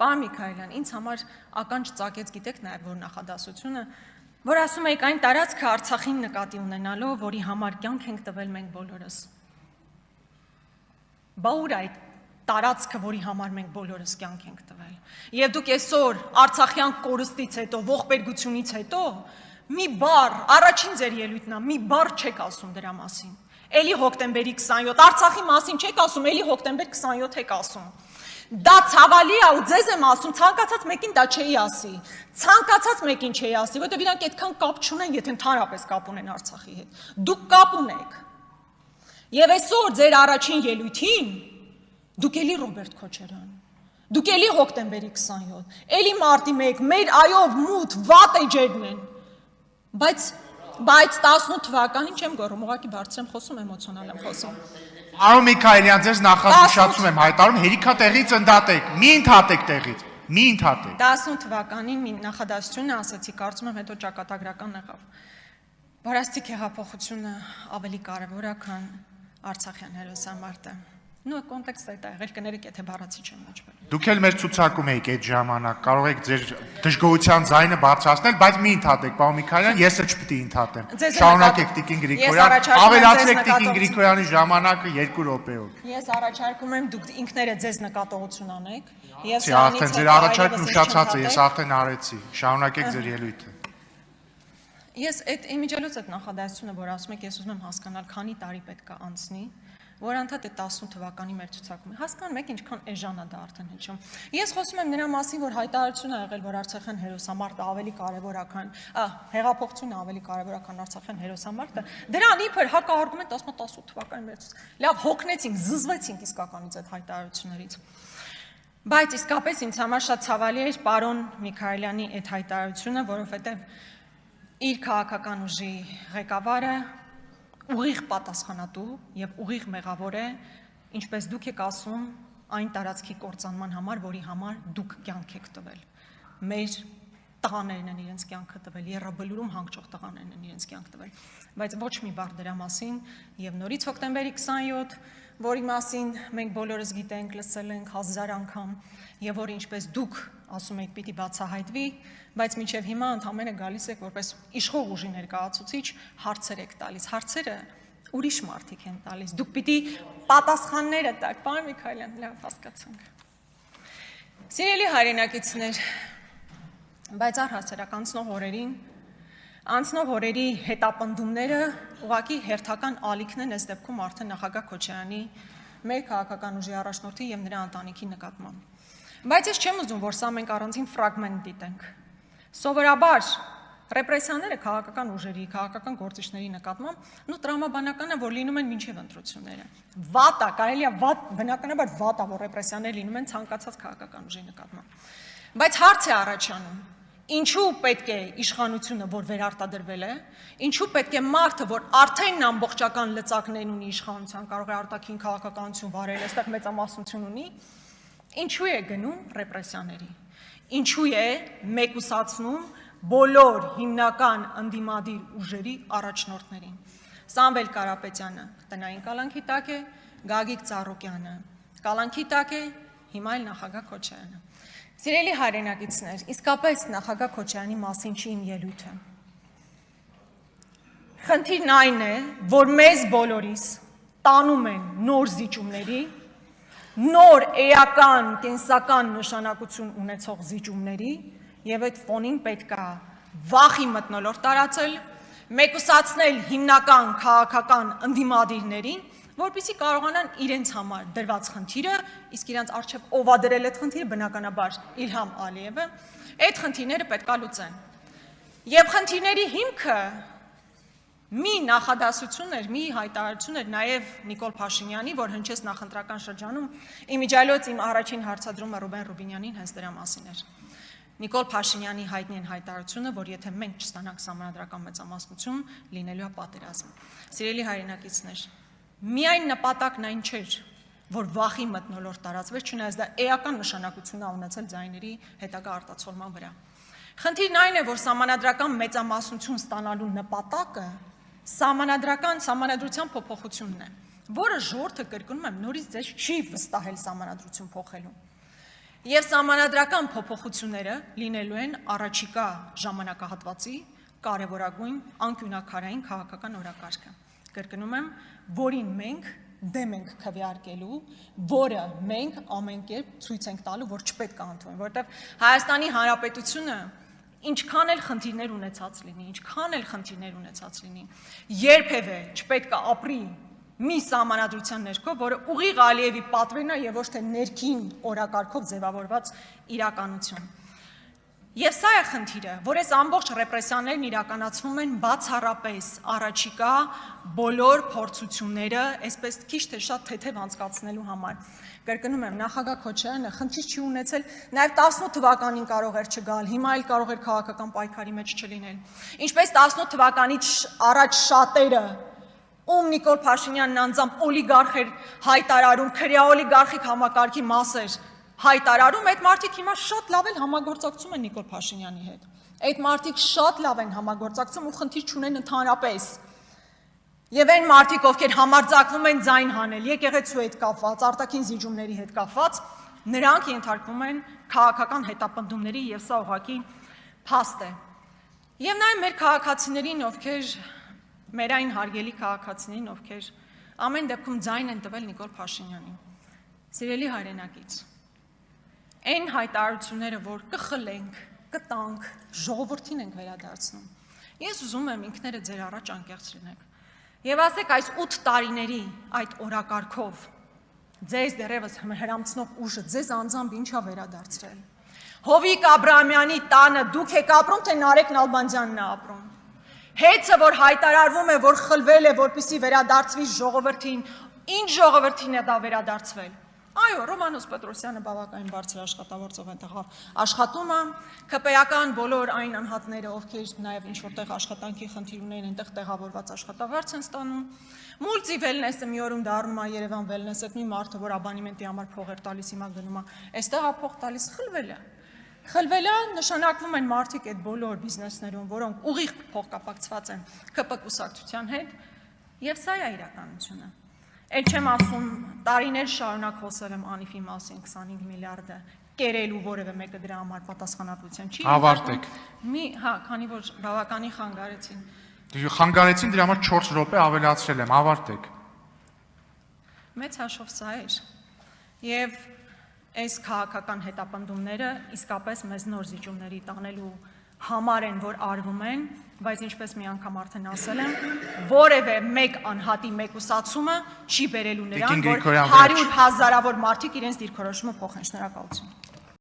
Պարոն Միքայելյան, ինձ համար ականջ ծակեց, գիտեք նաև որ նախադասությունը, որ ասում եք այն տարածքը Արցախին նկատի ունենալով, որի համար կյանք ենք տվել մենք բոլորս։ Բա ուր այդ տարածքը, որի համար մենք բոլորս կյանք ենք տվել։ Եվ դուք այսօր Արցախյան կորստից հետո, ողբերգությունից հետո մի բառ, առաջին ձեր ելույթն է, մի բառ չեք ասում դրա մասին։ Էլի հոկտեմբերի 27, Արցախի մասին չեք ասում, էլի հոկտեմբեր 27 եք ասում։ Դա ցավալի է ու ձեզ եմ ասում, ցանկացած մեկին դա չէի ասի։ Ցանկացած մեկին չէի ասի, որովհետև իրանք այդքան կապ չունեն, եթե ընդհանրապես կապ ունեն Արցախի հետ։ Դուք կապ ունեք։ Եվ այսօր ձեր առաջին ելույթին դուք էլի Ռոբերտ Քոչարյան, դուք էլի հոկտեմբերի 27, էլի մարտի 1, մեր այով մութ վատ էջերն են, բայց 18 թվականին չեմ գոռում, ուղղակի բարձր եմ խոսում, էմոցիոնալ եմ խոսում։ Պարոն Միքայելյան, ձեզ նախազգուշացում եմ հայտարարում, հերիքա տեղից ընդհատեք, մի ընդհատեք տեղից, մի ընդհատեք։ 18 թվականին մի նախադասություն ասացի, կարծում եմ հետո ճակատագրական եղավ, որ աստիճան հեղափոխությունը ավելի կարևոր է, քան Արցախյան հերոսամարտը։ Նույն կոնտեքստը դա եղել կներեք, եթե բառացի չեմ ոչվել։ Դուք էլ մեր ցուցակում եք այդ ժամանակ, կարող եք ձեր դժգոհության ձայնը բարձրացնել, բայց մի ընդհատեք, պարոն Միքայելյան, ես էլ չպիտի ընդհատեմ։ Շարունակեք Տիկին Գրիգորյան, ավելացրեք Տիկին Գրիգորյանի ժամանակը 2 րոպեով։ Ես առաջարկում եմ դուք ինքներդ ձեզ նկատողություն անեք։ Ես արդեն ձեր առաջարկն ուշացած է, ես արդեն արեցի։ Շարունակեք ձեր ելույթը։ Ես այդ իմիջիալոց այդ նախադասությունը, որ ասում եք, ես ուզում եմ հասկանալ, քանի տարի պետք է անցնի, որ անդադ է 18 թվականի մեր ցուցակում է։ Հասկանում եք ինչքան էժան է դա արդեն հնչում։ Ես խոսում եմ նրա մասին, որ հայտարարություն է եղել, որ Արցախյան հերոսամարտը ավելի կարևոր է, քան հեղափոխությունը ավելի կարևոր է, քան Արցախյան հերոսամարտը։ Դրան իբր հակաարգումենտ ասում 18 թվականի մեր ցուցակ։ Լավ, հոգնեցինք, զզվեցինք իսկականից այդ հայտարարություններից։ Բայց իսկապես ինձ համար շատ ցավալի էր պարոն Միքայելյանի այդ հայտարարությունը, որովհետև իր քաղաքական ուժի ղեկավարը ուղիղ պատասխանատու եւ ուղիղ մեղավոր է, ինչպես դուք եք ասում, այն տարածքի կործանման համար, որի համար դուք կյանք եք տվել։ Մեր տղաներն են իրենց կյանքը տվել, Եռաբլուրում հանգչող տղաներն են իրենց կյանք տվել, բայց ոչ մի բառ դրա մասին եւ նորից հոկտեմբերի 27, որի մասին մենք բոլորս գիտենք, լսել ենք 1000 անգամ եւ որ ինչպես դուք ասում եք պիտի բացահայտվի, բայց մինչև հիմա ընդհանրապես գալիս եք որպես իշխող ուժի ներկայացուցիչ հարցեր եք տալիս, հարցերը ուրիշ մարդիկ են տալիս, դուք պիտի պատասխանները տաք, պարոն Միքայելյան, լավ հասկացանք։ Սիրելի հայրենակիցներ, բայց առհասարակ անցնող օրերի հետապնդումները ուղղակի հերթական ալիքն են այս դեպքում արդեն նախագահ Քոչարյանի մեր քաղաքական ուժի առաջնորդի եւ նրա ընտանիքի նկատմամբ։ Բայց ես չեմ ուզում, որ սա մենք առանձին ֆրագմենտ դիտենք։ Սովորաբար ռեպրեսիաները քաղաքական ուժերի, քաղաքական գործիչների նկատմամբ տրամաբանական է, որ լինում են մինչև ընտրությունները։ Վատ է, կարելի է վատ, բնականաբար վատ է, որ ռեպրեսիաներ լինում են ցանկացած քաղաքական ուժի նկատմամբ։ Բայց հարց է առաջանում. ինչու պետք է իշխանությունը, որ վերարտադրվել է, ինչու պետք է մարդը, որ արդեն ամբողջական լծակներ ունի իշխանության, կարող է արտաքին քաղաքականություն վարել, այստեղ մեծամասնություն ունի, ինչու է գնում ռեպրեսիաների, ինչու է մեկուսացնում բոլոր հիմնական ընդդիմադիր ուժերի առաջնորդներին։ Սամվել Կարապետյանը տնային կալանքի տակ է, Գագիկ Ծառուկյանը կալանքի տակ է, հիմա էլ նախագահ Քոչարյանը։ Սիրելի հայրենակիցներ, իսկապես նախագահ Քոչարյանի մասին չի իմ ելույթը։ Խնդիրն այն է, որ մեզ բոլորիս տանում են նոր զիջումների, նոր էական, կենսական նշանակություն ունեցող զիջումների, եւ այդ ֆոնին պետք է վախի մթնոլորտ տարածել, մեկուսացնել հիմնական քաղաքական ընդդիմադիրներին, որպեսզի կարողանան իրենց համար դրված խնդիրը, իսկ իրենց առջև ով է դրել այդ խնդիրը, բնականաբար Իլհամ Ալիևը, այդ խնդիրները պետք է լուծեն։ Եվ խնդիրների հիմքը մի նախադասություն էր, մի հայտարարություն էր նաև Նիկոլ Փաշինյանի, որ հնչեց նախընտրական շրջանում, իմիջիալոց իմ առաջին հարցադրումը Ռուբեն Ռուբինյանին հենց դրա մասին էր։ Նիկոլ Փաշինյանի հայտնի են հայտարարությունը, որ եթե մենք չստանանք սահմանադրական մեծամասնություն, լինելու է պատերազմ։ Սիրելի հայրենակիցներ, միայն նպատակն այն չէր, որ վախի մթնոլորտ տարածվեր, չնայած դա էական նշանակություն է ունեցել ձայների հետագա արտացոլման վրա։ Խնդիրն այն է, որ սահմանադրական մեծամասնություն ստանալու նպատակը սահմանադրության փոփոխությունն է, որը ժողովուրդը կրկնում եմ նորից ձեզ չի վստահել սահմանադրություն փոխելու։ Եվ սահմանադրական փոփոխությունները լինելու են առաջիկա ժամանակահատվածի կարևորագույն անկյունաքարային քաղաքական օրակարգը։ Կրկնում եմ, որին մենք դեմ ենք քվեարկելու, որը մենք ամեն կերպ ցույց ենք տալու, որ չպետք է ընդունենք, որովհետև Հայաստանի Հանրապետությունը ինչքան էլ խնդիրներ ունեցած լինի, երբևէ չպետք է ապրի մի սահմանադրության ներքո, որը ուղիղ Ալիևի պատվերն է եւ ոչ թե ներքին օրակարգով ձևավորված իրականություն։ Եվ սա է խնդիրը, որ այս ամբողջ ռեպրեսիաներն իրականացվում են բացառապես առաջիկա բոլոր փորձությունները, այսպես քիչ թե շատ թեթև անցկացնելու համար։ Կրկնում եմ, նախագահ Քոչարյանը խնդիր չի ունեցել, նաև 18 թվականին կարող էր չգալ, հիմա էլ կարող էր քաղաքական պայքարի մեջ չլինել։ Ինչպես 18 թվականից առաջ շատերը Նիկոլ Փաշինյանն անձամբ օլիգարխ էր հայտարարում, քրեաօլիգարխիկ համակարգի մասեր հայտարարում, այդ մարդիկ հիմա շատ լավ են համագործակցում են Նիկոլ Փաշինյանի հետ։ Այդ մարդիկ շատ լավ են համագործակցում ու խնդիր չունեն ընդհանրապես։ Եվ այն մարդիկ, ովքեր համարձակվում են ձայն հանել եկեղեցու հետ կապված, արտաքին զիջումների հետ կապված, նրանք ենթարկվում են քաղաքական հետապնդումների եւ սա ուղղակի փաստ է։ Եվ նաեւ մեր քաղաքացիներին, ովքեր մեր այն հարգելի քաղաքացիներին, ովքեր ամեն դեպքում ձայն են տվել Նիկոլ Փաշինյանին։ Սիրելի հայրենակից, այն հայտարարությունները, որ կխլենք, կտանք, ժողովրդին ենք վերադարձնում։ Ես ուզում եմ ինքներդ ձեր առաջ անկեղծ լինեք։ Եվ ասեք այս 8 տարիների այդ օրակարգով ձեզ դեռևս հրամցնող ուժը ձեզ անձամբ ինչա վերադարձրել։ Հովիկ Աբրահամյանի տանը դուք եք ապրում, թե Նարեկ Նալբանդյանն է ապրում։ Հեծը, որ հայտարարվում է, որ խլվել է, որպեսզի վերադարձվի ժողովրդին, ինչ ժողովրդին է դա վերադարձվել։ Այո, Ռոմանոս Պետրոսյանը բավականին բարձր աշխատավորցով այնտեղ աշխատում է, ԿՊ-ական բոլոր այն անհատները, ովքեր նաև ինչ-որտեղ աշխատանքի խնդիր ունեն, այնտեղ տեղավորված աշխատավարձ են ստանում։ Մուլտի վելնեսը մի օրում դառնում է Երևան վելնես, այդ մի մարդը, որ աբանիմենտի համար փող էր տալիս, հիմա գնում է, այստեղ է փող տալիս, խլվել է։ Խլվել է, նշանակվում են մարդիկ այդ բոլոր բիզնեսներում, որոնք ուղիղ փոխկապակցված են ԿՊ կուսակցության հետ, եւ սա է իրականությունը։ Էլ չեմ ասում, տարիներ շարունակ խոսել եմ Անիֆի մասին 25 միլիարդը կերելու որևէ մեկը դրա համար պատասխանատվության չի։ Ավարտեք։ Քանի որ բավականին խանգարեցին։ Խանգարեցին, դրա համար 4 րոպե ավելացրել եմ, ավարտեք։ Մեծ հաշվով սա էր։ Եվ այս քաղաքական հետապնդումները իսկապես մեզ նոր զիջումների տանելու համար են, որ արվում են, բայց ինչպես մի անգամ արդեն ասել եմ, որևէ մեկ անհատի մեկուսացումը չի բերելու նրան, որ 100 հազարավոր մարդիկ իրենց դիրքորոշումը փոխեն։ Շնորհակալություն։